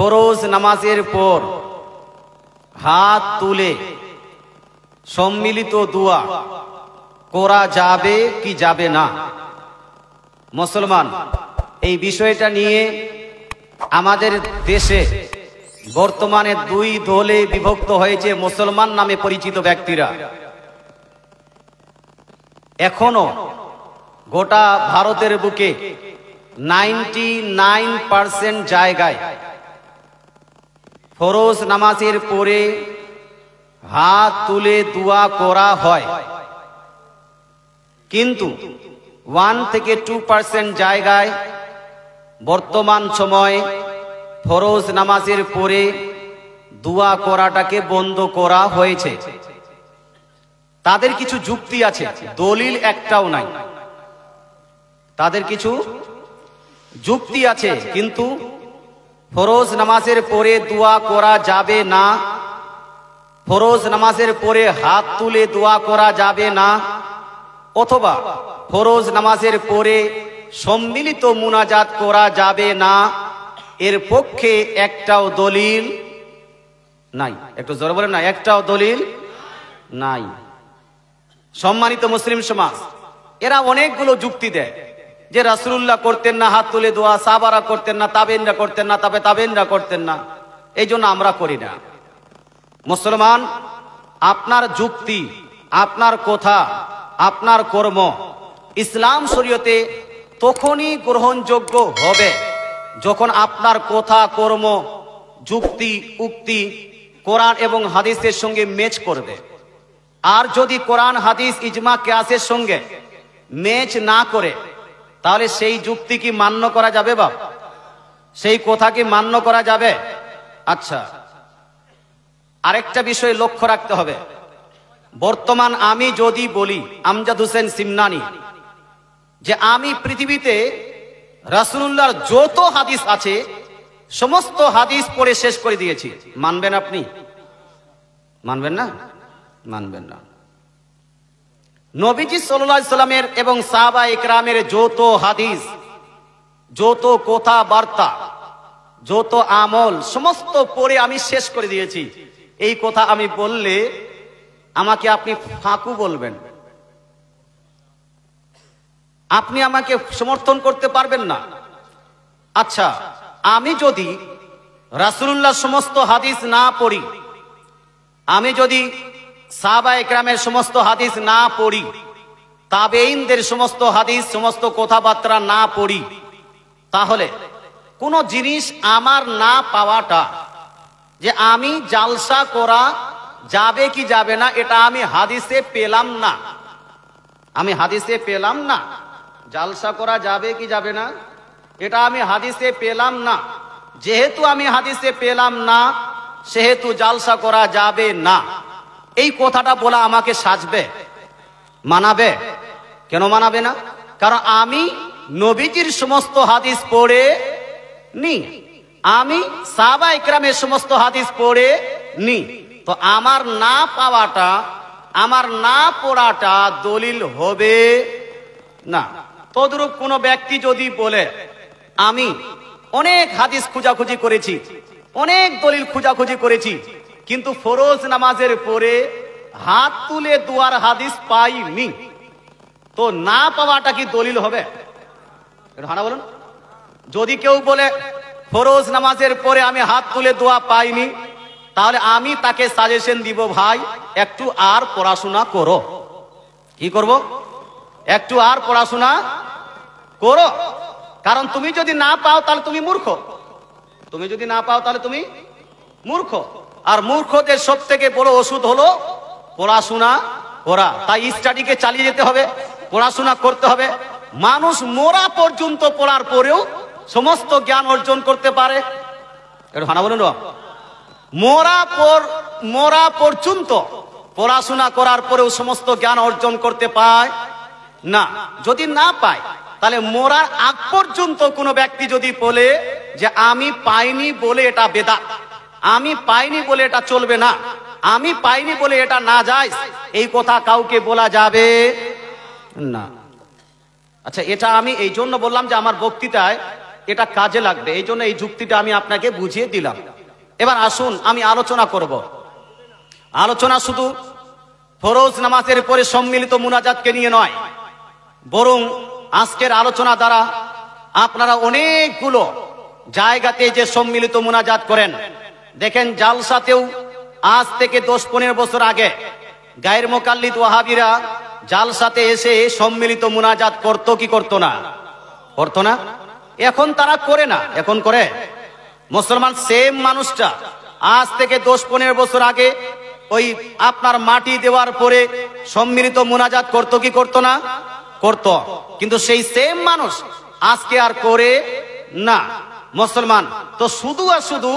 ফরজ নামাজের পর হাত তুলে সম্মিলিত দোয়া করা যাবে কি যাবে না? মুসলমান, এই বিষয়টা নিয়ে আমাদের দেশে বর্তমানে দুই দলে বিভক্ত হয়েছে মুসলমান নামে পরিচিত ব্যক্তিরা। এখনো গোটা ভারতের বুকে 99% জায়গায় ফরজ নামাজের পরে হাত তুলে দোয়া করা হয়, কিন্তু 1 থেকে 2% জায়গায় বর্তমান সময়ে ফরজ নামাজের পরে দোয়া করাটাকে বন্ধ করা হয়েছে। তাদের কিছু যুক্তি আছে, দলিল একটাও নাই। তাদের কিছু যুক্তি আছে, কিন্তু ফরজ নামাজের পরে দোয়া করা যাবে না, ফরজ নামাজের পরে হাত তুলে দোয়া করা যাবে না, অথবা ফরজ নামাজের পরে সম্মিলিত মুনাজাত করা যাবে না, এর পক্ষে একটাও দলিল নাই। একটু জোরে বলেন না, একটাও দলিল নাই। সম্মানিত মুসলিম সমাজ, এরা অনেকগুলো যুক্তি দেয় যে রাসূলুল্লাহ করতেন না হাত তুলে দোয়া, সাহাবারা করতেন না, তাবেঈনরা করতেন না, তাবেঈনরা করতেন না, এই জন্য আমরা করি না। মুসলমান, আপনার যুক্তি, আপনার কথা, আপনার কর্ম ইসলাম শরীয়তে তখনই গ্রহণযোগ্য হবে যখন আপনার কথা, কর্ম, যুক্তি, উক্তি কোরআন এবং হাদিসের সঙ্গে ম্যাচ করবে। আর যদি কোরআন, হাদিস, ইজমা, কিয়াসের সঙ্গে ম্যাচ না করে, তাহলে সেই যুক্তি কি মান্য করা যাবে? বা সেই কথা কি মান্য করা যাবে? আচ্ছা, আরেকটা বিষয় লক্ষ্য রাখতে হবে। বর্তমান আমি যদি বলি, আমজাদ হোসেন সিমনানি, যে আমি পৃথিবীতে রাসূলুল্লাহর যত হাদিস আছে সমস্ত হাদিস পড়ে শেষ করে দিয়েছি, মানবেন আপনি? মানবেন না? মানবেন না। নবীজি সাল্লাল্লাহু আলাইহি সাল্লামের এবং সাহাবা ইকরামের যত হাদিস, যত কথাবার্তা, যত আমল সমস্ত পড়ে আমি শেষ করে দিয়েছি, এই কথা আমি বললে আমাকে আপনি ফাঁকু বলবেন, আপনি আমাকে সমর্থন করতে পারবেন না। আচ্ছা, আমি যদি রাসূলুল্লাহ সমস্ত হাদিস না পড়ি, আমি যদি সাহাবা ইকরামের সমস্ত হাদিস না পড়ি, তাবেঈনদের সমস্ত হাদিস, সমস্ত কথাবার্তা না পড়ি, তাহলে কোন জিনিস আমার না পাওয়াটা, যে আমি জালসা করা যাবে কি যাবে না, এটা আমি হাদিসে পেলাম না। আমি হাদিসে পেলাম না। জালসা করা যাবে কি যাবে না, এটা আমি হাদিসে পেলাম না। যেহেতু আমি হাদিসে পেলাম না, সেহেতু জালসা করা যাবে না, এই কথাটা বলা আমাকে সাজবে? মানাবে? কেন মানাবে না? কারণ আমি নবীজির সমস্ত হাদিস পড়ে নি, আমি সাহাবা ইকরামের সমস্ত হাদিস পড়ে নি। তো আমার না পাওয়াটা, আমার না পড়াটা দলিল হবে না। তদ্রূপ কোন ব্যক্তি যদি বলে, আমি অনেক হাদিস খোঁজাখুঁজি করেছি, অনেক দলিল খোঁজাখুঁজি করেছি, কিন্তু ফরজ নামাজের পরে হাত তুলে দোয়ার হাদিস পাইনি, তো না পাওয়াটা কি দলিল হবে? হ্যাঁ বলুন। যদি কেউ বলে ফরজ নামাজের পরে আমি হাত তুলে দোয়া পাইনি, তাহলে আমি তাকে সাজেশন দিব, ভাই একটু আর পড়াশোনা করো। কি করব? একটু আর পড়াশোনা করো। কারণ তুমি যদি না পাও তাহলে তুমি মূর্খ, তুমি যদি না পাও তাহলে তুমি মূর্খ। আর মূর্খদের সব থেকে বড় ওষুধ হলো পড়াশোনা করা। তাই স্টাডিকে চালিয়ে যেতে হবে, পড়াশোনা করতে হবে। মানুষ মরা পর্যন্ত পড়ার পরেও সমস্ত জ্ঞান অর্জন করতে পারে। এটা হানা বলুন। মরা পর্যন্ত পড়াশোনা করার পরেও সমস্ত জ্ঞান অর্জন করতে পায় না। যদি না পায়, তাহলে মরার আগ পর্যন্ত কোনো ব্যক্তি যদি বলে যে আমি পাইনি বলে এটা বেদাত, আমি পাইনি বলে এটা চলবে না, আমি পাইনি বলে এটা না যায়, এই কথা কাউকে বলা যাবে না। আচ্ছা, এটা আমি এই জন্য বললাম যে আমার বক্তৃতায় এটা কাজে লাগবে, এই জন্য এই যুক্তিটা আমি আপনাকে বুঝিয়ে দিলাম। এবার আসুন আমি আলোচনা করব। আলোচনা শুধু ফরজ নামাজের পরে সম্মিলিত মুনাজাতকে নিয়ে নয়, বরং আজকের আলোচনা দ্বারা আপনারা অনেকগুলো জায়গাতে যে সম্মিলিত মুনাজাত করেন, দেখেন জালসাতেও আজ থেকে 10-15 বছর আগে গায়ের মোকাল্লিদ ওয়াহাবিরা জালসাতে এসে সম্মিলিত মুনাজাত করতো কি করতো না? করতো না? এখন তারা করে না। এখন করে মুসলমান সেম মানুষটা আজ থেকে 10-15 বছর আগে ওই আপনার মাটি দেওয়ার পরে সম্মিলিত মুনাজাত করতো কি করতো না? করতো। কিন্তু সেই সেম মানুষ আজকে আর করে না। মুসলমান তো শুধু আর শুধু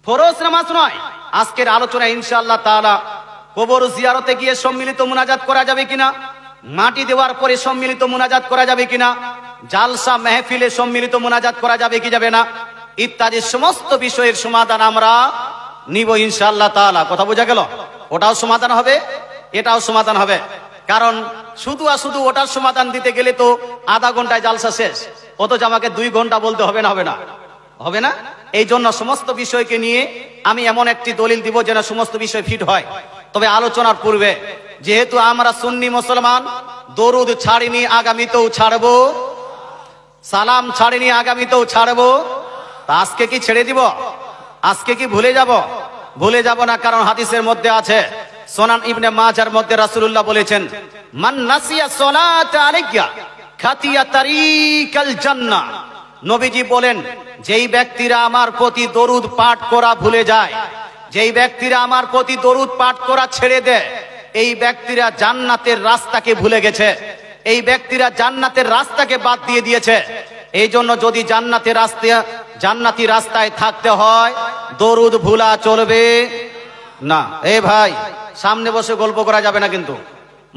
ফরজ নামাজ নয়, আজকের আলোচনা ইনশাআল্লাহ তাআলা কবর জিয়ারতে গিয়ে সম্মিলিত মুনাজাত করা যাবে কিনা, মাটি দেওয়ার পরে সম্মিলিত মুনাজাত করা যাবে কিনা, জালসা মেহফিলে সম্মিলিত মুনাজাত করা যাবে কি যাবে না, ইত্যাদি সমস্ত বিষয়ের সমাধান আমরা নিব ইনশাআল্লাহ তাআলা। কথা বোঝা গেল? ওটাও সমাধান হবে, এটাও সমাধান হবে। কারণ শুধু আর শুধু ওটার সমাধান দিতে গেলে তো আধা ঘন্টায় জালসা শেষ, অথচ আমাকে 2 ঘন্টা বলতে হবে না? হবে না? হবে না? এই জন্য সমস্ত বিষয়কে নিয়ে আমি এমন একটি দলিল দিব যেন সমস্ত বিষয় ফিট হয়। তবে আলোচনার পূর্বে, যেহেতু আমরা সুন্নি মুসলমান, দরুদ ছাড়িনি আগামীতেও ছাড়বো, সালাম ছাড়িনি আগামীতেও ছাড়বো, তা আজকে কি ছেড়ে দিব? আজকে কি ভুলে যাব? ভুলে যাব না। কারণ হাদিসের মধ্যে আছে, সুনান ইবনে মাজার মধ্যে রাসূলুল্লাহ বলেছেন, মান নাসিয়া সালাত আলাইয়া খাতিয়া তারিকাল জান্নাহ। নবীজি বলেন, যেই ব্যক্তিরা আমার প্রতি দরুদ পাঠ করা ভুলে যায়, যেই ব্যক্তিরা আমার প্রতি দরুদ পাঠ করা ছেড়ে দেয়, এই ব্যক্তিরা জান্নাতের রাস্তাকে ভুলে গেছে, এই ব্যক্তিরা জান্নাতের রাস্তাকে বাদ দিয়ে দিয়েছে। এই জন্য যদি জান্নাতি রাস্তায় থাকতে হয়, দরুদ ভুলা চলবে না। এ ভাই, সামনে বসে গল্প করা যাবে না কিন্তু।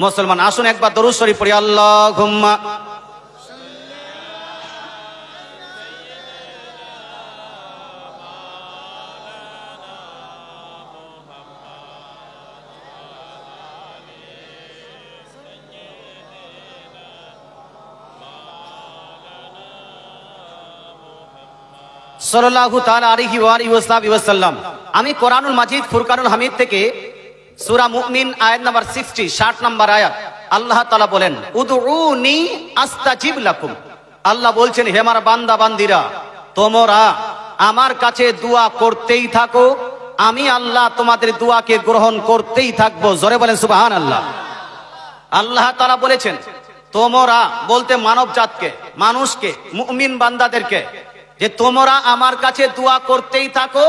মুসলমান আসুন একবার দরুদ শরীফ পড়ি। আল্লাহুম্মা সাল্লাল্লাহু তাআলা আলাইহি ওয়া আলিহি ওয়াসাল্লাম। আমি কোরআনুল মাজিদ ফুরকানুল হামিদ থেকে সূরা মুমিন আয়াত নাম্বার 60 নম্বর আয়াত, আল্লাহ তাআলা বলেন, উদউনি আস্তাজিব লাকুম। আল্লাহ বলছেন, হে আমার বান্দা বান্দিরা, তোমরা আমার কাছে দোয়া করতেই থাকো, আমি আল্লাহ তোমাদের দোয়াকে গ্রহণ করতেই থাকবো। জোরে বলেন সুবহানাল্লাহ। আল্লাহ তাআলা বলেছেন, তোমরা বলতে মানব জাতকে, মানুষকে, মুমিন বান্দাদেরকে, যে তোমরা আমার কাছে দোয়া করতেই থাকো,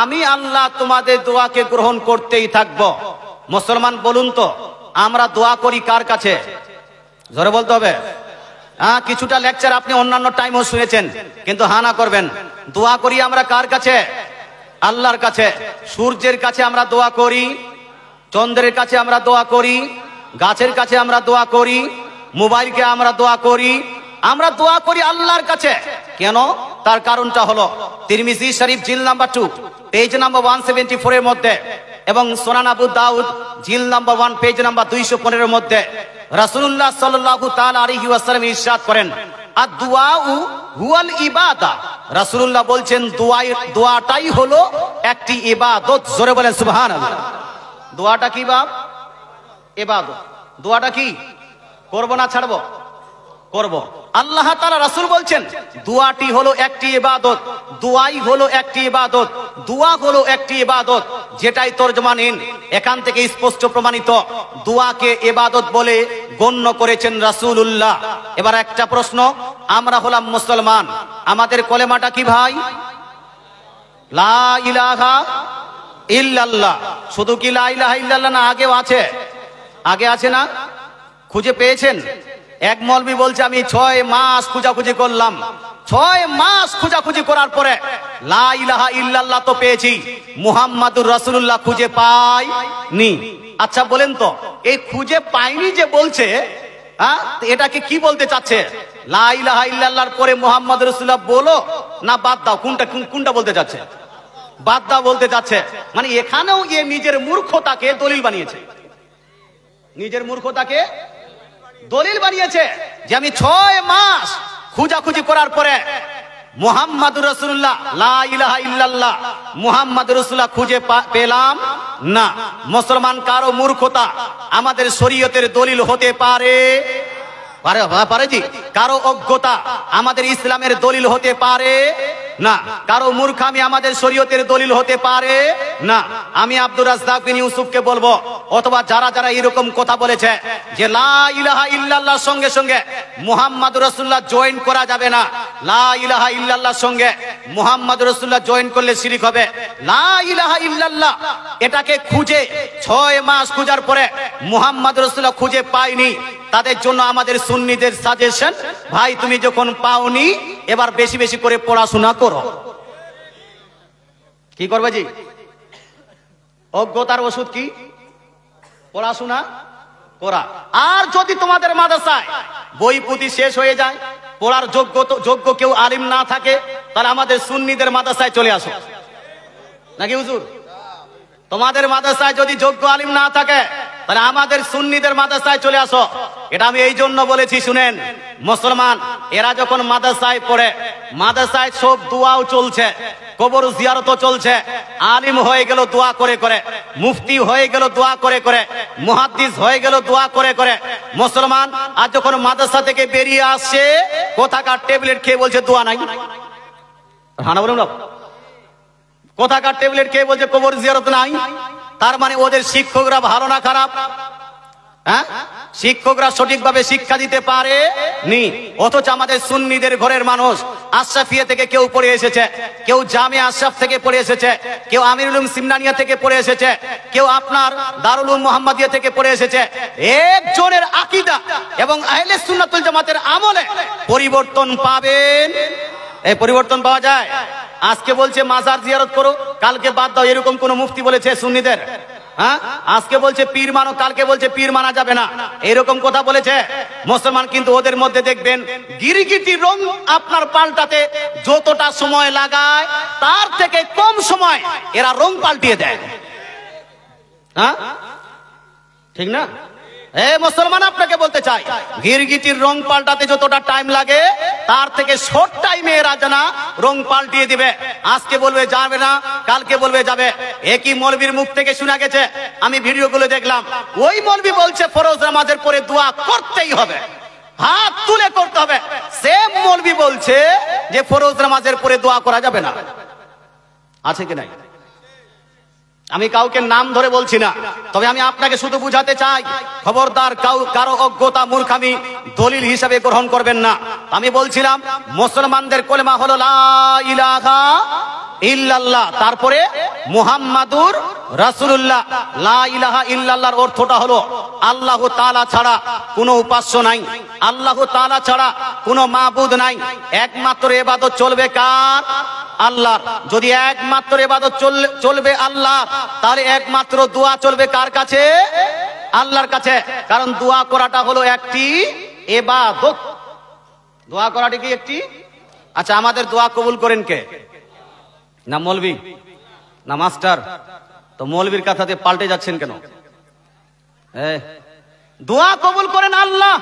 আমি আল্লাহ তোমাদের দোয়াকে গ্রহণ করতেই থাকবো। মুসলমান বলুন তো, আমরা দোয়া করি কার কাছে? জোরে বলতে হবে। হ্যাঁ, কিছুটা লেকচার আপনি অন্যান্য টাইমও শুনেছেন, কিন্তু হানা করবেন। দোয়া করি আমরা কার কাছে? আল্লাহর কাছে। সূর্যের কাছে আমরা দোয়া করি, চন্দ্রের কাছে আমরা দোয়া করি, গাছের কাছে আমরা দোয়া করি, মোবাইলকে আমরা দোয়া করি, আমরা দোয়া করি আল্লাহর কাছে। কেন? তার কারণটা হলো তিরমিজি শরীফ জিল নাম্বার 2 পেজ নাম্বার 174 এর মধ্যে, এবং সুনান আবু দাউদ জিল নাম্বার 1 পেজ নাম্বার 215 এর মধ্যে রাসূলুল্লাহ সাল্লাল্লাহু তাআলা আলাইহি ওয়াসাল্লাম ইরশাদ করেন, আদ-দুআউ হুয়াল ইবাদা। রাসূলুল্লাহ বলছেন, দোয়াটাই হলো একটি ইবাদত। জোরে বলেন সুবহানাল্লাহ। দোয়াটা কি বাপ? ইবাদত। দোয়াটা কি? করব না ছাড়বো? করব। আল্লাহ তাআলা রাসূল বলছেন, দোয়াটি হলো একটি ইবাদত, দোয়াই হলো একটি ইবাদত, দোয়া হলো একটি ইবাদত। যেটাই তরজমা নিন, এখান থেকে স্পষ্ট প্রমাণিত দোয়াকে ইবাদত বলে গণ্য করেছেন রাসূলুল্লাহ। এবার একটা প্রশ্ন, আমরা হলাম মুসলমান, আমাদের কলেমাটা কি ভাই? লা ইলাহা ইল্লাল্লাহ। শুধু কি লা ইলাহা ইল্লাল্লাহ না, আগেও আছে? আগে আছে না? খুঁজে পেয়েছেন? এক মৌলবি বলছে, আমি 6 মাস খোঁজাখুঁজি করলাম, 6 মাস খোঁজাখুঁজি করার পরে লা ইলাহা ইল্লাল্লাহ তো পেয়েছি, মুহাম্মাদুর রাসূলুল্লাহ খুঁজে পাইনি। আচ্ছা বলেন তো, এই খুঁজে পাইনি যে বলছে, এটাকে কি বলতে চাচ্ছে? লা ইলাহা ইল্লাল্লাহর পরে মুহাম্মাদুর রাসূলুল্লাহ বলো না বাদ দাও? কোনটা বলতে চাচ্ছে? বাদ দাও বলতে চাচ্ছে। মানে এখানেও এ নিজের মূর্খতাকে দলিল বানিয়েছে, নিজের মূর্খতাকে দলিল বানিয়েছে যে আমি 6 খুঁজাখুঁজি করার পরে মুহাম্মাদুর রাসূলুল্লাহ, লা ইলাহা ইল্লাল্লাহ মুহাম্মাদুর রাসূলুল্লাহ খুঁজে পেলাম না। মুসলমান কারো মূর্খতা আমাদের শরীয়তের দলিল হতে পারে? পারে জি। কারো অজ্ঞতা আমাদের ইসলামের দলিল হতে পারে না। কারো মূর্খামি আমাদের শরীয়তের দলিল হতে পারে না। আমি আব্দুর রাজ্জাক বিন ইউসুফকে বলবো, অথবা যারা যারা এরকম কথা বলেছে যে লা ইলাহা ইল্লাল্লাহর সঙ্গে সঙ্গে মুহাম্মাদুর রাসূলুল্লাহ জয়েন করা যাবে না, লা ইলাহা ইল্লাল্লাহর সঙ্গে মুহাম্মাদুর রাসূলুল্লাহ জয়েন করলে শিরক হবে। লা ইলাহা ইল্লাল্লাহ এটাকে খুঁজে 6 মাস খোঁজার পরে মুহাম্মাদুর রাসূলুল্লাহ খুঁজে পায়নি। তাদের জন্য আমাদের সুন্নিদের সাজেশন, ভাই তুমি যখন পাওনি এবার বেশি বেশি করে পড়াশোনা করো। কি করবে জি? অজ্ঞতার ওষুধ কি? পড়াশোনা করা। আর যদি তোমাদের মাদ্রাসায় বই পুঁথি শেষ হয়ে যায়, পড়ার যোগ্য কেউ আলিম না থাকে, তাহলে আমাদের সুন্নিদের মাদ্রাসায় চলে আসো। নাকি হুজুর? তোমাদের মাদ্রাসায় যদি যোগ্য আলিম না থাকে, তাহলে আমাদের সুন্নিদের মাদ্রাসায় চলে আসো। এটা আমি এই জন্য বলেছি, শুনেন মুসলমান, এরা যখন মাদ্রাসায় পড়ে, মাদ্রাসায় সব দোয়াও চলছে, কবর জিয়ারতও চলছে, আলিম হয়ে গেল দোয়া করে করে, মুফতি হয়ে গেল দোয়া করে করে, মুহাদ্দিস হয়ে গেল দোয়া করে করে। মুসলমান আর যখন মাদ্রাসা থেকে বেরিয়ে আসছে, কোথাকার ট্যাবলেট খেয়ে বলছে দোয়া নাই। হ্যাঁ বলুন না, কোথাকার ট্যাবলেট খেয়ে বলছে কবর জিয়ারত নাই। তার মানে ওদের শিক্ষকরা ভালো না খারাপ? হ্যাঁ, শিক্ষকরা সঠিকভাবে শিক্ষা দিতে পারে নি। অথচ আমাদের সুন্নিদের ঘরের মানুষ আশরাফিয়া থেকে কেউ পড়ে এসেছে, কেউ জামিয়া আশরাফ থেকে পড়ে এসেছে, কেউ আমিরুল উলুম সিমনানিয়া থেকে পড়ে এসেছে, কেউ আপনার দারুল উলুম মুহাম্মাদিয়া থেকে পড়ে এসেছে। একজনের আকীদা এবং আহলে সুন্নাতুল জামাতের আমলে পরিবর্তন পাবেন। এই পরিবর্তন পাওয়া যায়। আজকে বলছে মাজার জিয়ারত করো, কালকে বাদ দাও, এরকম কোন মুফতি বলেছে সুন্নিদের? হ্যাঁ, আজকে বলছে পীর মানো, কালকে বলছে পীর মানা যাবে না, এরকম কথা বলেছে মুসলমান। কিন্তু ওদের মধ্যে দেখবেন গিরগিটি রং আপনার পাল্টাতে যতটা সময় লাগায়, তার থেকে কম সময় এরা রং পাল্টিয়ে দেয়। হ্যাঁ, ঠিক না? মুসলমান আপনাকে বলতে চাই, গিরগিটির রং পাল্টাতে যতটা টাইম লাগে, তার থেকে শর্ট টাইমে এরা জানা রং পাল্টিয়ে দিবে। আজকে বলবে যাবে না, কালকে বলবে যাবে। একই মৌলবীর মুখ থেকে শোনা গেছে, আমি ভিডিওগুলো দেখলাম, ওই মৌলবী বলছে ফরজ নামাজের পরে দোয়া করতেই হবে, হাত তুলে করতে হবে। সেম মৌলবী বলছে যে ফরজ নামাজের পরে দোয়া করা যাবে না। আছে কি নাই? আমি কাউকে নাম ধরে বলছি না, তবে আমি আপনাকে শুধু বুঝাতে চাই, খবরদার কারো অজ্ঞতা মূর্খামি দলিল হিসাবে গ্রহণ করবেন না। আমি বলছিলাম মুসলমানদের কলেমা হলো লা ইলাহা ইল্লাল্লাহ, তারপরে মুহাম্মাদুর রাসূলুল্লাহ। লা ইলাহা ইল্লাল্লাহর অর্থটা হলো আল্লাহ তাআলা ছাড়া কোনো উপাস্য নাই, আল্লাহ তাআলা ছাড়া কোনো মাবুদ নাই। একমাত্র ইবাদত চলবে কার? আল্লাহর। যদি একমাত্র ইবাদত চলবে আল্লাহর, তাহলে একমাত্র দোয়া চলবে কার কাছে? আল্লাহর কাছে। কারণ দোয়া করাটা হলো একটি ইবাদত। দোয়া করাটা কি একটি? আচ্ছা, আমাদের দোয়া কবুল করেন কে? না মৌলবি, না মাস্টার? তো মৌলবির কথাতে পাল্টে যাচ্ছেন কেন? দোয়া কবুল করেন আল্লাহ,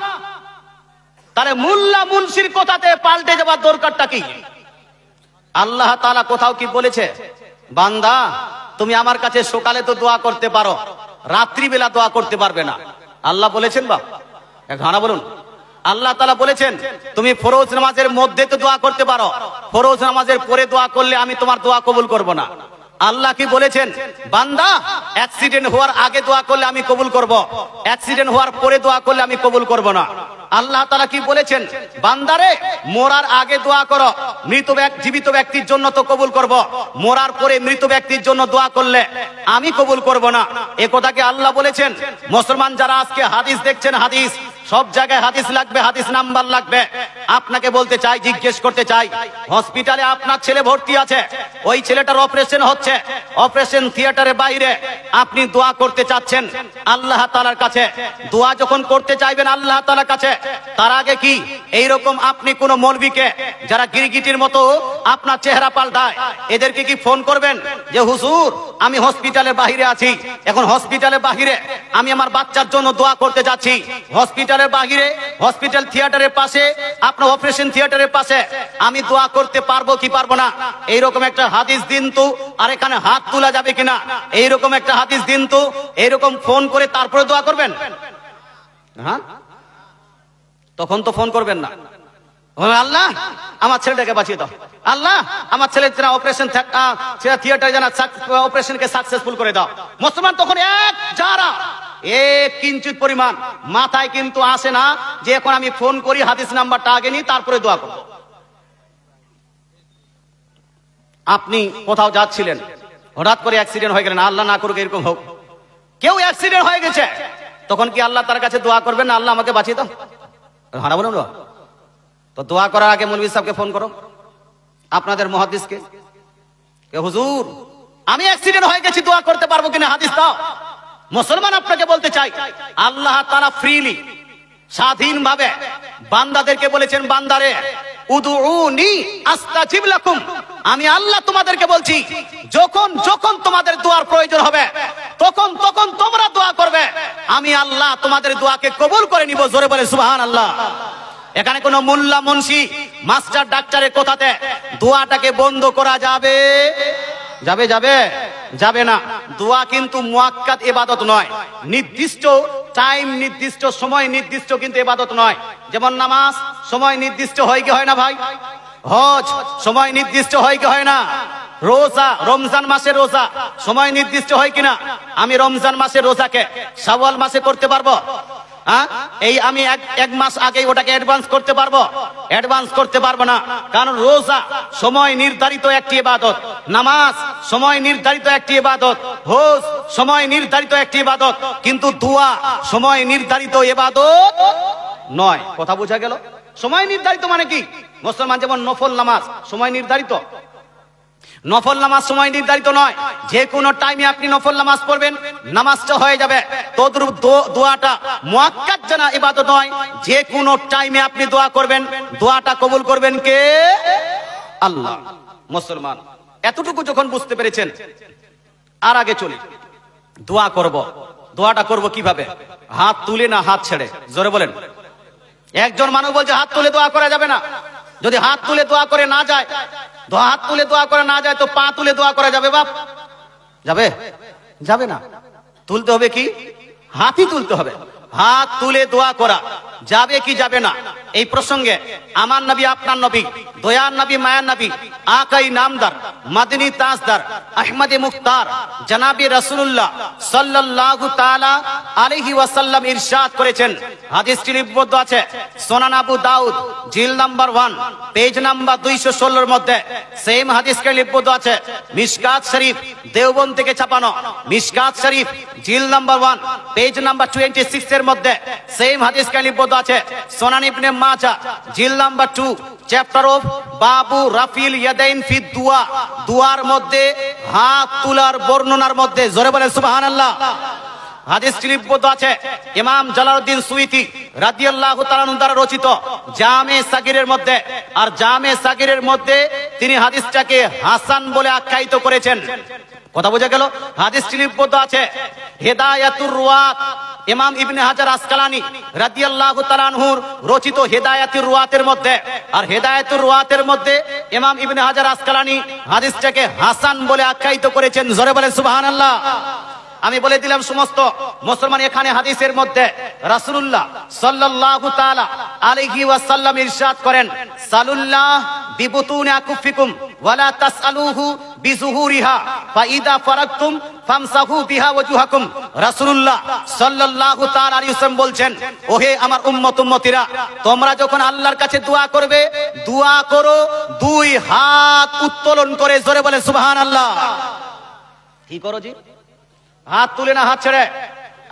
তাহলে মুল্লা মুন্সির কথাতে পাল্টে যাবার দরকারটা কি? আল্লাহ তাআলা কোথাও কি বলেছে বান্দা তুমি আমার কাছে সকালে তো দোয়া করতে পারো, রাত্রিবেলা দোয়া করতে পারবে না? আল্লাহ বলেছেন? বা ঘানা বলুন। আল্লাহ তাআলা বলেছেন তুমি ফরজ নামাজের মধ্যে তো দোয়া করতে পারো, ফরজ নামাজের পরে দোয়া করলে আমি তোমার দোয়া কবুল করব না। আল্লাহ কি বলেছেন বান্দা অ্যাক্সিডেন্ট হওয়ার আগে দোয়া করলে আমি কবুল করব, অ্যাক্সিডেন্ট হওয়ার পরে দোয়া করলে আমি কবুল করব না? আল্লাহ তাআলা কি বলেছেন বান্দারে মরার আগে দোয়া করো, জীবিত ব্যক্তির জন্য তো কবুল করব, মরার পরে মৃত ব্যক্তির জন্য দোয়া করলে আমি কবুল করব না? এ কথা কি আল্লাহ বলেছেন? মুসলমান যারা আজকে হাদিস দেখছেন, হাদিস সব জায়গায় হাদিস লাগবে, হাদিস নাম্বার লাগবে। আপনাকে বলতে চাই, জিজ্ঞেস করতে চাই, হসপিটালে আপনার ছেলে ভর্তি আছে, ওই ছেলেটার অপারেশন হচ্ছে, অপারেশন থিয়েটারের বাইরে আপনি দোয়া করতে চাচ্ছেন আল্লাহ তাআলার কাছে। দোয়া যখন করতে চাইবেন আল্লাহ তাআলার কাছে, তার আগে কি এইরকম আপনি কোন মৌলবীকে যারা গিরগিটির মতো আপনার চেহারা পাল্টায়, এদেরকে কি ফোন করবেন যে হুজুর আমি হসপিটালের বাহিরে আছি, এখন হসপিটালের বাহিরে আমি আমার বাচ্চার জন্য দোয়া করতে যাচ্ছি, হসপিটালের বাহিরে হসপিটাল থিয়েটারের পাশে আপনার অপারেশন থিয়েটারের পাশে আমি দোয়া করতে পারবো কি পারবো না, এইরকম একটা হাদিস দিন তো, আর এখানে হাত তোলা যাবে কিনা এইরকম একটা হাদিস দিন তো, এইরকম ফোন করে তারপরে দোয়া করবেন? হ্যাঁ, তখন তো ফোন করবেন না, আল্লাহ আমার ছেলেটাকে বাঁচিয়ে দাও, আল্লাহ আমার ছেলের অপারেশন থিয়েটার যেন অপারেশনকে সাকসেসফুল করে দাও। মুসলমান তখন এক যারা এক কিঞ্চিত পরিমাণ মাথায় কিন্তু আসে না যে এখন আমি ফোন করি, হাদিস নাম্বারটা আগে নিই তারপরে দোয়া করব। আপনি কোথাও যাচ্ছিলেন, হঠাৎ করে অ্যাক্সিডেন্ট হয়ে গেলেন, আল্লাহ না করুক এরকম হোক, কেউ অ্যাক্সিডেন্ট হয়ে গেছে, তখন কি আল্লাহ তার কাছে দোয়া করবেন না আল্লাহ আমাকে বাঁচিয়ে দাও? হারাবো না? তো দোয়া করার আগে মৌলভী সাহেবকে ফোন করো, আপনাদের মুহাদ্দিসকে, হুজুর আমি অ্যাক্সিডেন্ট হয়ে গেছি, দোয়া করতে পারবো কিনা, হাদিস দাও। মুসলমান আপনাকে বলতে চাই, আল্লাহ তাআলা ফ্রিলি স্বাধীনভাবে বান্দাদেরকে বলেছেন, বান্দারে উদউনি আস্তাজিব লাকুম, আমি আল্লাহ তোমাদেরকে বলছি যখন যখন তোমাদের দোয়ার প্রয়োজন হবে তখন তখন তোমরা দোয়া করবে, আমি আল্লাহ তোমাদের দোয়াকে কবুল করে নিব। জোরে বলে সুবহানাল্লাহ। এখানে কোন মোল্লা মুন্সি মাস্টার ডাক্তারের কথাতে দোয়াটাকে বন্ধ করা যাবে? যাবে যাবে যাবে না। দোয়া কিন্তু মুআক্কাদ ইবাদত নয়, নির্দিষ্ট টাইম নির্দিষ্ট সময় নির্দিষ্ট কিন্তু ইবাদত নয়। যেমন নামাজ সময় নির্দিষ্ট হয় কি হয় না ভাই? হজ সময় নির্দিষ্ট হয় কি হয় না? রোজা রমজান মাসে রোজা সময় নির্দিষ্ট হয় কিনা? আমি রমজান মাসে রোজাকে শাওয়াল মাসে করতে পারবো? এই আমি এক মাস আগে ওটাকে অ্যাডভান্স করতে পারবো? অ্যাডভান্স করতে পারবো না, কারণ রোজা সময় নির্ধারিত একটি ইবাদত, নামাজ সময় নির্ধারিত একটি ইবাদত, হজ সময় নির্ধারিত একটি ইবাদত, কিন্তু দোয়া সময় নির্ধারিত ইবাদত নয়। কথা বোঝা গেল? সময় নির্ধারিত মানে কি? মুসলমান যেমন নফল নামাজ সময় নির্ধারিত, নফল নামাজ সময় নির্ধারিত নয়, যে কোনো টাইমে আপনি নফল নামাজ পড়বেন, নামাজটা হয়ে যাবে। তদ্রূপ দোয়াটা মুআক্কাদ জানা ইবাদত নয়, যে কোনো টাইমে আপনি দোয়া করবেন, দোয়াটা কবুল করবেন কে? আল্লাহ। মুসলমান এতটুকু যখন বুঝতে পেরেছেন, আর আগে চলি। দোয়া করব, দোয়াটা করব কিভাবে? হাত তুলে না হাত ছেড়ে? জোরে বলেন। একজন মানুষ বলছে হাত তুলে দোয়া করা যাবে না। যদি হাত তুলে দোয়া করে না যায়, হাত তুলে দোয়া করে না যায় তো পা তুলে দোয়া করা যাবে? বাপ যাবে? যাবে না। তুলতে হবে কি? হাতই তুলতে হবে। হাত তুলে দোয়া করা যাবে কি যাবে না? এই প্রসঙ্গে আমার নবী, আপনার নবী, দয়ার নবী, মায়ার নবী, আকাই নামদার, মাদনী তাজদার, আহমদে মুখতার, জনাবে রাসূলুল্লাহ সাল্লাল্লাহু তাআলা আলাইহি ওয়াসাল্লাম ইরশাদ করেছেন, হাদিসটি লিপিবদ্ধ আছে সুনান আবু দাউদ জিল নাম্বার 1 পেজ নাম্বার 216 এর মধ্যে। সেম হাদিসকে লিপিবদ্ধ আছে মিশকাত শরীফ দেওবন্দ থেকে ছাপানো, মিশকাত শরীফ জিল নাম্বার 1 পেজ নাম্বার 26 এর মধ্যে। সেম হাদিসকে লিপিবদ্ধ আছে সুনান ইবনে মাজাহ জিল নাম্বার 2 চ্যাপ্টার অফ বাবু রাফিল ইয়াদাইন ফি দুআ, দুআর মধ্যে হাত তোলার বর্ণনার মধ্যে। জোরে বলেন সুবহানাল্লাহ। হাদিসটি লিপিবদ্ধ আছে ইমাম জালালউদ্দিন সুয়ুতী রাদিয়াল্লাহু তাআলা আনহু দ্বারা রচিত জামে সাগীরের মধ্যে। আর জামে সাগীরের মধ্যে তিনি হাদিসটাকে হাসান বলে আখ্যায়িত করেছেন। কথা বোঝা গেল? হাদিসটি লিপিবদ্ধ আছে হিদায়াতুর রুয়াত, ইমাম ইবনে হাজার আসকালানী রাদিয়াল্লাহু তাআলা আনহুর রচিত হিদায়াতুর রুয়াতের মধ্যে। আর হিদায়াতুর রুয়াতের মধ্যে ইমাম ইবনে হাজার আসকালানী হাদিসটাকে হাসান বলে আখ্যায়িত করেছেন। জোরে বলেন সুবহানাল্লাহ। আমি বলে দিলাম সমস্ত মুসলমান, এখানে হাদিসের মধ্যে রাসূলুল্লাহ সাল্লাল্লাহু তাআলা আলাইহি ওয়াসাল্লাম ইরশাদ করেন, সালুল্লাহ বিবুতুনি আকুফিকুম ওয়ালা তাসআলুহু বিজুহুরিহা ফাইদা ফারাকতুম ফামসাহু বিহা ওয়াজুহাকুম। রাসূলুল্লাহ সাল্লাল্লাহু তাআলা আলাইহি ওয়াসাল্লাম বলছেন, ওহে আমার উম্মত উম্মতিরা, তোমরা যখন আল্লাহর কাছে দোয়া করবে, দোয়া করো দুই হাত উত্তোলন করে। জোরে বলে সুবহানাল্লাহ। কি করো জি? হাত তুলে না হাত ছেড়ে।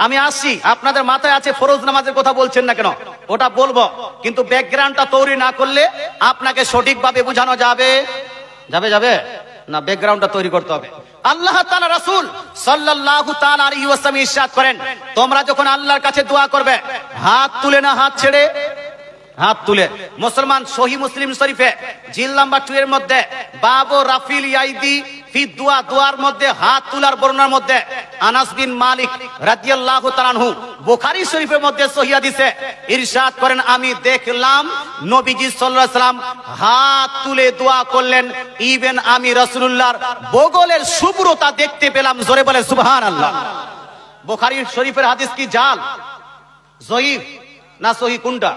আমি আসছি, আপনাদের মাথায় আছে ফরজ নামাজের কথা বলছেন না কেন? ওটা বলবো, কিন্তু ব্যাকগ্রাউন্ডটা তৈরি না করলে আপনাকে সঠিকভাবে বোঝানো যাবে? যাবে যাবে না, ব্যাকগ্রাউন্ডটা তৈরি করতে হবে। আল্লাহ তাআলা রাসূল সাল্লাল্লাহু তাআলা আলাইহি ওয়াসাল্লাম ইরশাদ করেন, তোমরা যখন আল্লাহর কাছে দোয়া করবে, হাত তুলে না হাত ছেড়ে? হাত তুলে। মুসলমান সহিহ মুসলিম শরীফে জিল নাম্বার 2 এর মধ্যে বাবু রাফিল ইয়াইদি ফি দুয়া, দুয়ার মধ্যে হাত তোলার বর্ণনার মধ্যে আনাস বিন মালিক রাদিয়াল্লাহু তাআলা আনহু বুখারী শরীফের মধ্যে সহিহ হাদিসে ইরশাদ করেন, আমি দেখলাম নবীজি সাল্লাল্লাহু আলাইহি সাল্লাম হাত তুলে দোয়া করলেন, ইভেন আমি রাসূলুল্লাহর বগলের শুভ্রতা দেখতে পেলাম। জোরে বলে সুবহানাল্লাহ। বুখারী শরীফের হাদিস কি জাল, জয়ীফ না সহিহ কোনটা?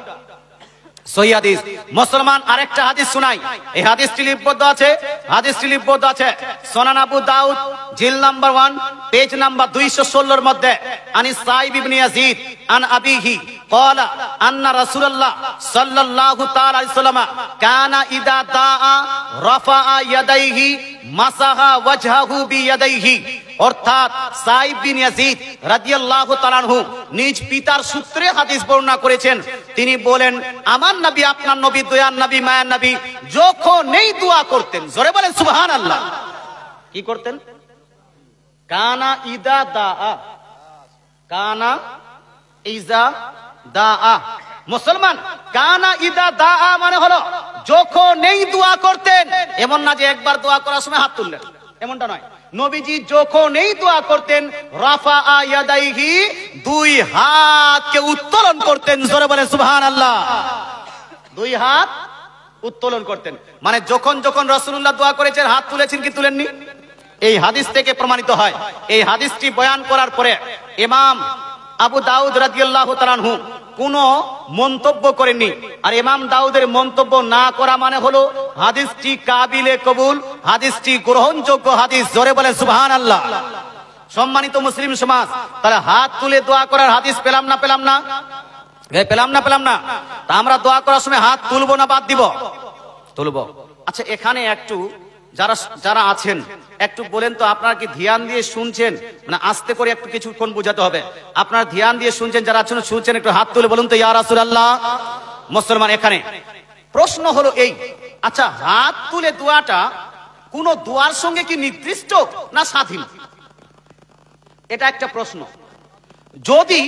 সহিহ হাদিস। মুসলমান আরেকটা হাদিস শুনাই, এই হাদিসটি লিপিবদ্ধ আছে, হাদিসটি লিপিবদ্ধ আছে সুনান আবু দাউদ জিল নাম্বার 1 পেজ নাম্বার 216 এর মধ্যে আনিস সাইব ইবনে ইয়াজিদ আন আবিহি قال ان رسول الله صلى الله تعالى عليه وسلم كان اذا دعا رفع يديه مسح وجهه بيديه। অর্থাৎ সাইব বিন ইয়াজিদ রাদিয়াল্লাহু তাআলা আনহু নিজ পিতার সূত্রে হাদিস বর্ণনা করেছেন। তিনি বলেন, আমার নবী, আপনার নবী, দয়ার নবী, মায়ার নবী যখনই দোয়া করতেন, জোরে বলেন সুবহানাল্লাহ, কি করতেন? কানা ইদা দাআ, কানা ইজা দাআ। মুসলমান, কানা ইদা দাআ মানে হলো যখনই দোয়া করতেন। এমন না যে একবার দোয়া করার সময় হাত তুললেন, এমনটা নয়। নবীজি যখনই দোয়া করতেন রাফা ইয়াদাইহি, দুই হাতকে উত্তোলন করতেন। জোরে বলেন সুবহানাল্লাহ। দুই হাত উত্তোলন করতেন মানে যখন যখন রাসূলুল্লাহ দোয়া করেছেন হাত তুলেছেন কি তুলেননি? এই হাদিস থেকে প্রমাণিত হয়। এই হাদিসটি বয়ান করার পরে ইমাম আবু দাউদ রাদিয়াল্লাহু তাআলা আনহু কোনো মন্তব্য করেননি। আর ইমাম দাউদের মন্তব্য না করা মানে হলো হাদিসটি কাবিলে কবুল, হাদিসটি গ্রহণযোগ্য হাদিস। জোরে বলে সুবহানাল্লাহ। সম্মানিত মুসলিম সমাজ, তাহলে হাত তুলে দোয়া করার হাদিস পেলাম না? পেলাম না? পেলাম না? পেলাম না? তা আমরা দোয়া করার সময় হাত তুলবো না বাদ দিব? তুলবো। আচ্ছা, এখানে একটু যারা আছেন একটু বলেন তো, আপনারা কি ধ্যান দিয়ে শুনছেন? মানে আস্তে করে একটু কিছুক্ষণ বোঝাতে হবে। আপনারা ধ্যান দিয়ে শুনছেন, যারা আছেন শুনছেন, একটু হাত তুলে বলুন তো ইয়া রাসূলুল্লাহ। মুসলমান, এখানে প্রশ্ন হলো এই, আচ্ছা হাত তুলে দোয়াটা কোন দোয়ার সঙ্গে কি নির্দিষ্ট না স্বাধীন? এটা একটা প্রশ্ন। যদি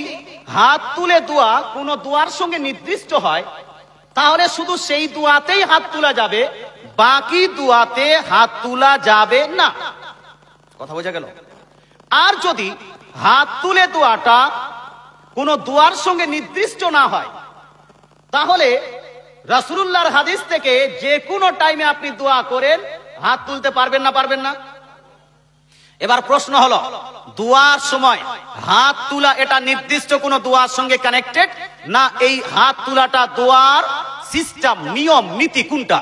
হাত তুলে দোয়া কোন দোয়ার সঙ্গে নির্দিষ্ট হয় তাহলে শুধু সেই দোয়াতেই হাত তোলা যাবে, বাকি দোয়াতে হাত তোলা যাবে না। কথা বোঝা গেল? আর যদি হাত তুলে দোয়াটা কোন দোয়ার সঙ্গে নির্দিষ্ট না হয় তাহলে রাসূলুল্লাহর হাদিস থেকে যে কোনো টাইমে আপনি দোয়া করেন হাত তুলতে পারবেন না? পারবেন না? এবার প্রশ্ন হলো, দোয়ার সময় হাত তোলা এটা নির্দিষ্ট কোন দোয়ার সঙ্গে কানেক্টেড না এই হাত তোলাটা দোয়ার সিস্টেম, নিয়ম নীতি কোনটা?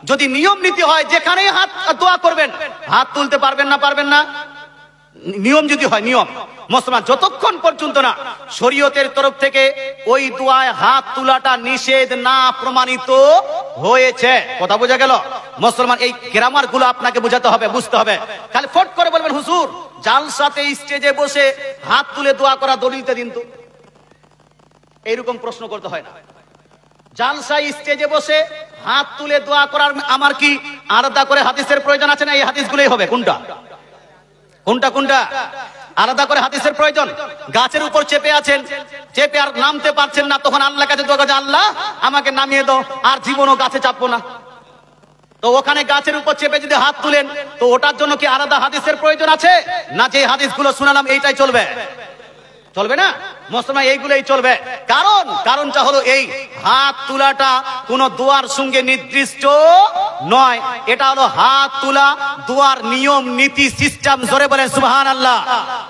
যদি নিয়ম নীতি হয় যেখানেই হাত দোয়া করবেন হাত তুলতে পারবেন না? পারবেন না? নিয়ম যদি হয়, নিয়ম মুসলমান, যতক্ষণ পর্যন্ত না শরীয়তের তরফ থেকে ওই দোয়ায় হাত তোলাটা নিষেধ না প্রমাণিত হয়েছে। কথা বোঝা গেল? মুসলমান, এই গ্রামার গুলো আপনাকে বোঝাতে হবে, বুঝতে হবে। খালি ফট করে বলবেন হুজুর জালসাতে স্টেজে বসে হাত তুলে দোয়া করা দলিলতে দিন তো, এইরকম প্রশ্ন করতে হয় না। জালসায় স্টেজে বসে হাত তুলে দোয়া করার আমার কি আলাদা করে হাদিসের প্রয়োজন আছে না? এই হাদিসগুলোই হবে। কোনটা কোনটা কোনটা আলাদা করে হাদিসের প্রয়োজন? গাছের উপর চেপে আছেন, চেপে আর নামতে পারছেন না, তখন আল্লাহর কাছে দোয়া করছেন, আল্লাহ আমাকে নামিয়ে দাও, আর জীবনও গাছে চাপবো না। তো ওখানে গাছের উপর চেপে যদি হাত তুলেন তো ওটার জন্য কি আলাদা হাদিসের প্রয়োজন আছে না? যে হাদিসগুলো শুনালাম এইটাই চলবে? চলবে না মুসলমান, এইগুলোই চলবে। কারণটা হলো এই, হাত তোলাটা কোন দোয়ার সঙ্গে নির্দিষ্ট নয়। এটা হলো হাত তোলা দোয়ার নিয়ম নীতি সিস্টেম। জোরে বলেন সুবহানাল্লাহ।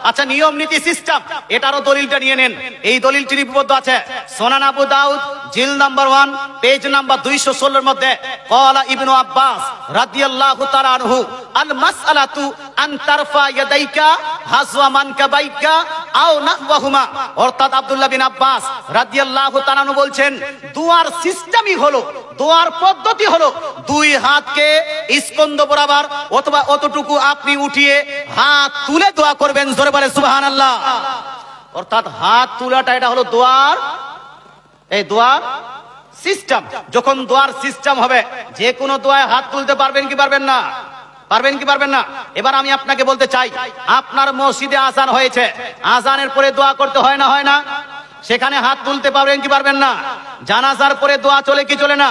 আচ্ছা, নিয়ম নীতি সিস্টেম, এটারও দলিলটা নিয়ে নেন। এই দলিলটি লিপিবদ্ধ আছে সুনান আবু দাউদ জিল নাম্বার 1 পেজ নাম্বার 216 এর মধ্যে। ক্বালা ইবনু আব্বাস রাদিয়াল্লাহু তাআলা আনহু, আল মাসআলাতু আন তারফা ইয়াদাইকা হাজওয়া মানকাবাইকা আও নাহওয়াহুমা। অর্থাৎ আব্দুল্লাহ বিন আব্বাস রাদিয়াল্লাহু তাআলা আনহু বলছেন, দুয়ার সিস্টেমই হলো, দোয়ার পদ্ধতি হলো দুই হাতকে স্কন্ধ বরাবর অথবা অতটুকু আপনি উঠিয়ে হাত তুলে দোয়া করবেন। জোরে বলে সুবহানাল্লাহ। অর্থাৎ হাত তোলাটা এটা হলো দোয়ার, এই দোয়ার সিস্টেম। যখন দোয়ার সিস্টেম হবে যে কোনো দোয়ায় হাত তুলতে পারবেন কি পারবেন না? পারবেন কি পারবেন না? এবার আমি আপনাকে বলতে চাই, আপনার মসজিদে আযান হয়েছে, আযানের পরে দোয়া করতে হয় না? হয় না? সেখানে হাত তুলতে পারবেন কি পারবেন না? জানাজার পরে দোয়া চলে কি চলে না?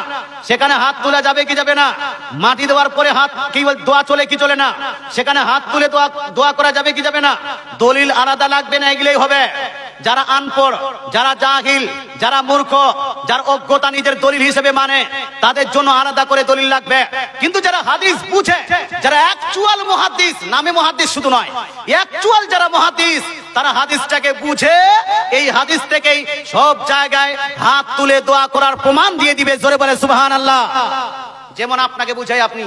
সেখানে হাত তোলা যাবে কি যাবে না? মাটি দেওয়ার পরে হাত কি দোয়া চলে কি চলে না? সেখানে হাত তুলে দোয়া করা যাবে কি যাবে না? দলিল আলাদা লাগবে না, এগুলোই হবে। যারা আনপড়, যারা জাহিল, যারা মূর্খ, যার অজ্ঞতা নিজের দলিল হিসেবে মানে, তাদের জন্য আলাদা করে দলিল লাগবে। কিন্তু যারা হাদিস বুঝে, যারা অ্যাকচুয়াল মুহাদ্দিস, নামে মুহাদ্দিস শুধু নয়, অ্যাকচুয়াল যারা মুহাদ্দিস, তারা হাদিসটাকে বুঝে এই হাদিস থেকেই সব জায়গায় হাত তুলে দোয়া করার প্রমাণ দিয়ে দিবে। জোরে বলে সুবহানাল্লাহ। যেমন আপনাকে বুঝাই, আপনি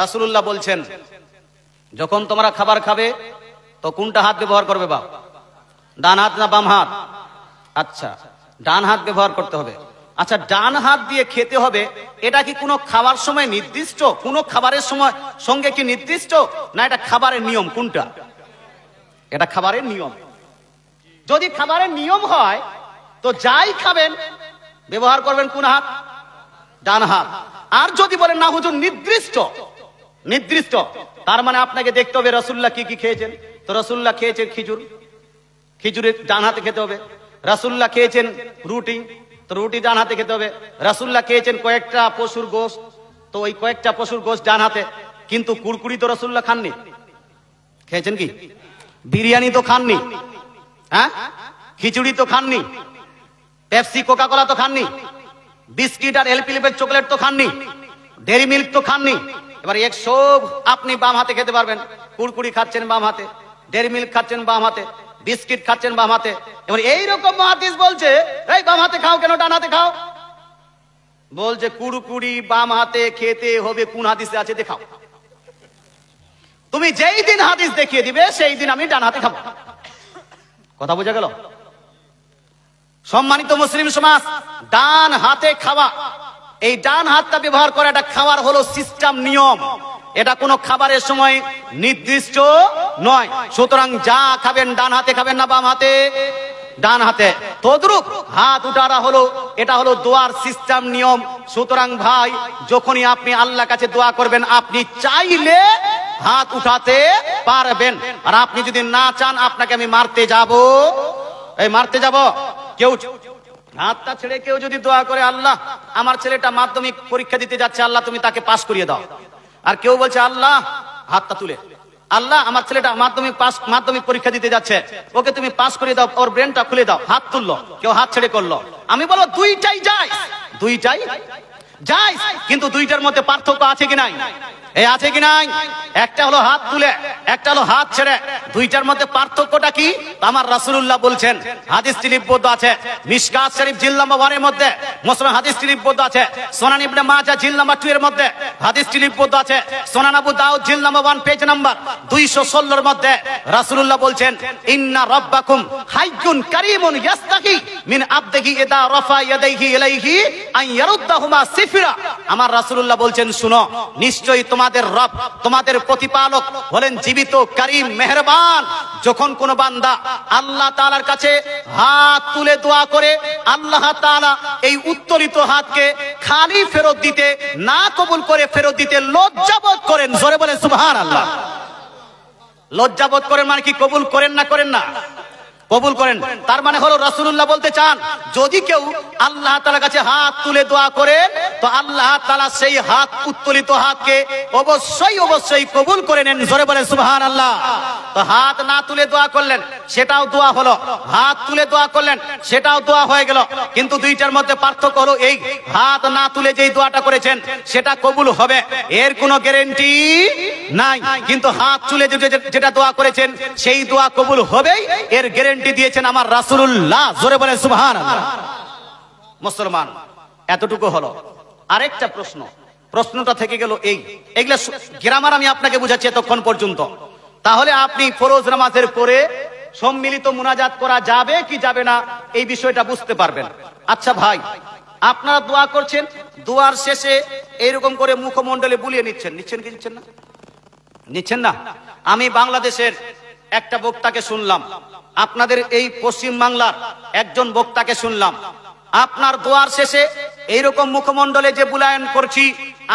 রাসূলুল্লাহ বলছেন যখন তোমরা খাবার খাবে তো কোনটা হাত ব্যবহার করবে? বাপ, ডান হাত না বাম হাত? আচ্ছা, ডান হাত ব্যবহার করতে হবে। আচ্ছা, ডান হাত দিয়ে খেতে হবে, এটা কি কোনো খাবার সময় নির্দিষ্ট? কোনো খাবারের সময় সঙ্গে কি নির্দিষ্ট, না এটা খাবারের নিয়ম? কোনটা? এটা খাবারের নিয়ম। যদি খাবারের নিয়ম হয় তো যাই খাবেন ব্যবহার করবেন কোন হাত? ডান হাত। আর যদি বলেন না হুজুর নির্দিষ্ট, নির্দিষ্ট, তার মানে আপনাকে দেখতে হবে রাসূলুল্লাহ কি কি খেয়েছেন। তো রাসূলুল্লাহ খেয়েছেন খিজুর, খিজুরের ডান হাতে খেতে হবে। রাসূলুল্লাহ খেয়েছেন রুটি, তো রুটি ডান হাতে খেতে হবে। রাসূলুল্লাহ খেয়েছেন কয়েকটা পশুর গোশত, তো ওই কয়েকটা পশুর গোশত ডান হাতে। কিন্তু কুরকুরি তো রাসূলুল্লাহ খাননি। খেয়েছেন কি? বিরিয়ানি তো খাননি, হ্যাঁ, খিচুড়ি তো খাননি, পেপসি কোকা কোলা তো খাননি, বিস্কিট আর এলপিলিপের চকলেট তো খাননি, ডেরি মিল্ক তো খাননি। এবার এক সব আপনি বাম হাতে খেতে পারবেন। কুরকুরি খাচ্ছেন বাম হাতে, ডেরি মিল্ক খাচ্ছেন বাম হাতে, বিস্কিট খাচ্ছেন বাম হাতে। এবার এইরকম হাদিস বলছে এই বাম হাতে খাও কেন, ডান হাতে খাও? বলছে কুরকুরি বাম হাতে খেতে হবে। কোন হাদিসে আছে দেখাও। তুমি যেই দিন হাদিস দেখিয়ে দিবে সেই দিন আমি ডান হাতে খাবো। কথা বোঝা গেল? সম্মানিত মুসলিম সমাজ, ডান হাতে খাওয়া, এই ডান হাতটা ব্যবহার করা এটা খাওয়ার হলো সিস্টেম, নিয়ম। এটা কোনো খাবারের সময় নির্দিষ্ট নয়। সুতরাং যা খাবেন ডান হাতে খাবেন না বাম হাতে? ডান হাতে। তদ্রূপ হাত উঠারা হলো, এটা হলো দোয়ার সিস্টেম, নিয়ম। সুতরাং ভাই, যখনই আপনি আল্লাহর কাছে দোয়া করবেন, আপনি চাইলে হাত উঠাতে পারবেন। আর আপনি যদি না চান, আপনাকে আমি মারতে যাব, এই মারতে যাব। কেউ হাতটা ছেড়ে কেউ যদি দোয়া করে আল্লাহ আমার ছেলেটা মাধ্যমিক পরীক্ষা দিতে যাচ্ছে, আল্লাহ তুমি তাকে পাস করিয়ে দাও। আর কেউ বলছে আল্লাহ, হাতটা তুলে, আল্লাহ আমার ছেলেটা মাধ্যমিক পরীক্ষা দিতে যাচ্ছে, ওকে তুমি পাস করিয়ে দাও, ওর ব্রেনটা খুলে দাও। হাত তুললো, কেউ হাত ছেড়ে করলো। আমি বলবো দুইটাই যায়, দুইটাই যায়, কিন্তু দুইটার মধ্যে পার্থক্য আছে কি নাই? এই আছে কি নাই? একটা হলো হাত তুলে, একটা হলো হাত ছেড়ে। দুইটার মধ্যে পার্থক্যটা কি? আমার রাসূলুল্লাহ বলছেন, হাদিসটি লিপিবদ্ধ আছে মিশকাত শরীফ জিল নাম্বার 1 এর মধ্যে, মুসলিম হাদিসটি লিপিবদ্ধ আছে সুনান ইবনে মাজাহ জিল নাম্বার 2 এর মধ্যে, হাদিসটি লিপিবদ্ধ আছে সুনান আবু দাউদ জিল নাম্বার 1 পেজ নাম্বার 216 এর মধ্যে। রাসূলুল্লাহ বলছেন, ইন্না রাব্বাকুম হাইয়ুন কারীমুন ইয়াস্তাহি মিন আবদিহি ইদা রাফা ইয়াদাইহি ইলাইহি আন ইয়ারুদ্দাহুমা সিফরা। আমার রাসূলুল্লাহ বলছেন, শুনো, নিশ্চয়ই তোমাদের রব, তোমাদের প্রতিপালক হলেন জীবিত, কারীম, মেহেরবান। যখন কোন বান্দা আল্লাহ তাআলার কাছে হাত তুলে দোয়া করে, আল্লাহ তাআলা এই উত্তোলিত হাতকে খালি ফেরত দিতে, না কবুল করে ফেরত দিতে লজ্জাবোধ করেন। জোরে বলেন সুবহানাল্লাহ। লজ্জাবোধ করেন মানে কি? কবুল করেন না করেন না? কবুল করেন। তার মানে হলো রাসূলুল্লাহ বলতে চান, যদি কেউ আল্লাহ তাআলার কাছে হাত তুলে দোয়া করে, তো আল্লাহ তাআলা সেই হাত, উত্তোলিত হাতকে অবশ্যই অবশ্যই কবুল করে নেন। জোরে বলেন সুবহানাল্লাহ। তো হাত না তুলে দোয়া করলেন, সেটাও দোয়া হলো। হাত তুলে দোয়া করলেন, সেটাও দোয়া হয়ে গেল। কিন্তু দুইটার মধ্যে পার্থক্য হলো এই, হাত না তুলে যেই দোয়াটা করেছেন সেটা কবুল হবে, এর কোনো গ্যারান্টি নাই। কিন্তু হাত তুলে যেটা দোয়া করেছেন সেই দোয়া কবুল হবেই, এর গ্যারান্টি দিয়েছেন আমার রাসূলুল্লাহ। জোরে বলেন সুবহানাল্লাহ। মুসলমান, এতটুকু হলো। আরেকটা প্রশ্ন, প্রশ্নটা থেকে গেল এই, এগুলা গ্রামার আমি আপনাকে বুঝাচ্ছি এতক্ষণ পর্যন্ত। তাহলে আপনি ফরজ নামাজের পরে সম্মিলিত মুনাজাত করা যাবে কি যাবে না, এই বিষয়টা বুঝতে পারবেন। আচ্ছা ভাই, আপনারা দোয়া করছেন, দোয়ার শেষে এইরকম করে মুখমণ্ডলে বুলিয়ে নিচ্ছেন, নিচ্ছেন কি নিচ্ছেন না? নিচ্ছেন না? আমি বাংলাদেশের একটা বক্তাকে শুনলাম, আপনাদের এই পশ্চিম বাংলার একজন বক্তাকে শুনলাম, আপনার দোয়ার শেষে এইরকম মুখমণ্ডলে যে বুলায়ন করছি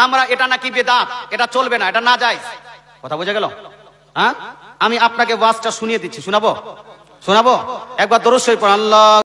আমরা, এটা নাকি বেদাত, এটা চলবে না, এটা না যায়। কথা বোঝা গেল? হ্যাঁ, আমি আপনাকে ওয়াজটা শুনিয়ে দিচ্ছি, শোনাবো? শোনাবো? একবার দরুদ শরীফ পড়ুন। আল্লাহ